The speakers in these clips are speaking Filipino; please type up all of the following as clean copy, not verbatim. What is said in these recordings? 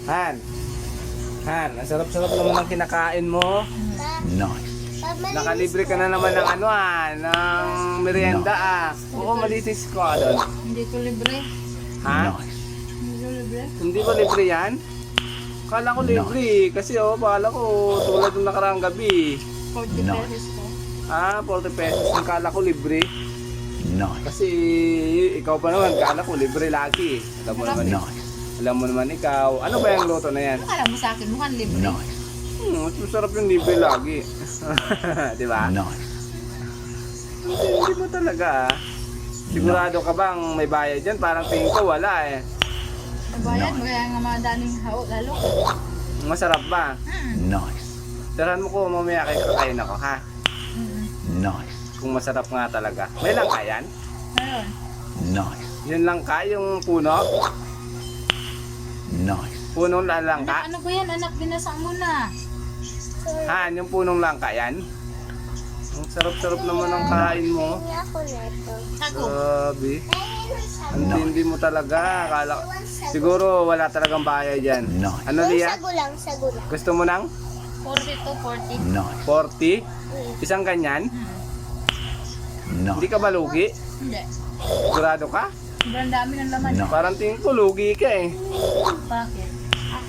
Han. Han, ang sarap-sarap naman ng kinakain mo. Nice. Nakalibre ka na naman ng ng merienda Oo, malitis ko doon. Hindi ko libre. Ha? Nice. Hindi ko libre. Hindi ba libre yan? Kala ko libre. Kasi kala ko tulad ng nakaraang gabi. 40 No. pesos ko. 40 pesos. Ang kala ko libre. Nice. Kasi ikaw pa naman, kala ko libre lagi. Alam mo naman, Nice. alam mo naman ikaw. Ano ba yung luto na yan? Ano alam mo sa akin? Mukhang libre. Nice. Mas masarap yung libre lagi. Di ba? Nice. Hindi mo talaga Sigurado ka bang may bayad dyan? Parang tingin ko wala eh. Nabayad, kaya nga madaling hao lalo. Masarap ba? Nice. Tirahan mo ko mamaya kay kakain ako ha? Nice. Kung masarap nga talaga. May langka yan? Ayun. Nice. Yun langka, yung puno? Nice. Punong langka? Anak, ano ba yan? Anak, binasa mo na. Han, yung punong langka yan? Ang sarap-sarap naman ang kain mo. Tago. Grabe. Ang tindi mo talaga. Akala, siguro wala talagang bayad dyan. Nice. Ano Lia? Sagulang. Gusto mo ng 40 to 40. Nice. 40? Isang ganyan? Nice. Hindi ka ba lugi? Hindi. Sigurado ka? Sobrang dami ng laman. No. Parang tingin ko lugi ka eh. Bakit?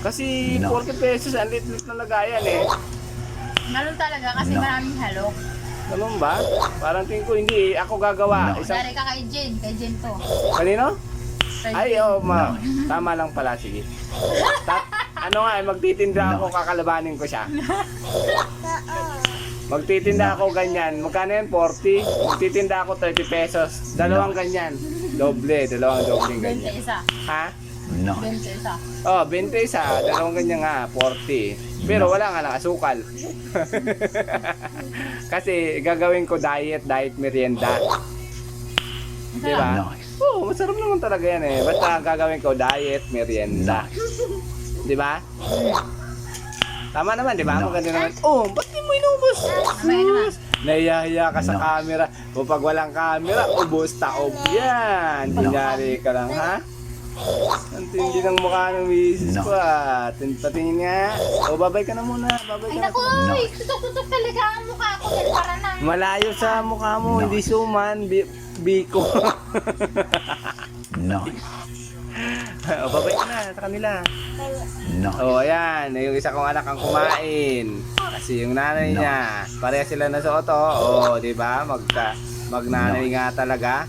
Kasi No. 40 pesos, ang lit-lit na lagayan eh. Ganun talaga kasi No. maraming halo. Ganun ba? Parang tingin ko hindi, ako gagawa. No. Isang, Dari ka kay Jen. Kay Jen to. kanino? Kay Ay, Jen. ma. Tama lang pala, sige. Ano nga, magtitinda ako, kakalabanin ko siya. Magtitinda ako ganyan. Magkano yan? 40? Magtitinda ako 30 pesos. Dalawang ganyan. Dalawang dobleng 20 ganyan. isa. Ha? Nice. 20 isa. Oh, 20 isa. Dalawang ganyan nga, 40. Pero wala nga lang, asukal. Kasi gagawin ko diet merienda. Di ba? Nice. Oo, masarap naman talaga yan eh. Basta gagawin ko diet merienda. Di ba? Tama naman, di ba? Maganda naman. Oh, ba't di mo inubos? Sabay naman. Nahiya ka sa camera. O pag walang camera, ubos taob yan. Kunyari ka lang, ha? Ang tindi ng mukha ng misis ko, patingin nga. O, babay ka na muna. Babay Ay ka na. naku, tutok-tutok talaga ang mukha ko. Para na. Malayo sa mukha mo, hindi suman, biko. Nice. O, babay ka na sa kanila. Nice. O, ayan. Yung isa kong anak ang kumain. Kasi yung nanay niya, pareha sila na sa oto. O, di ba? Magnanay nga talaga.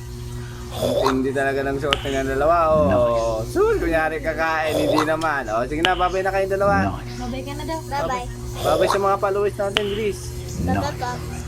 Ang tindi talaga ng suot ng dalawa. O, sul, kunyari kakain, hindi naman. O, sige na, babay na kayong dalawa. Nice. Mabay ka na daw. Bye-bye. Babay sa mga followers natin, Gris. Nice. Bye-bye.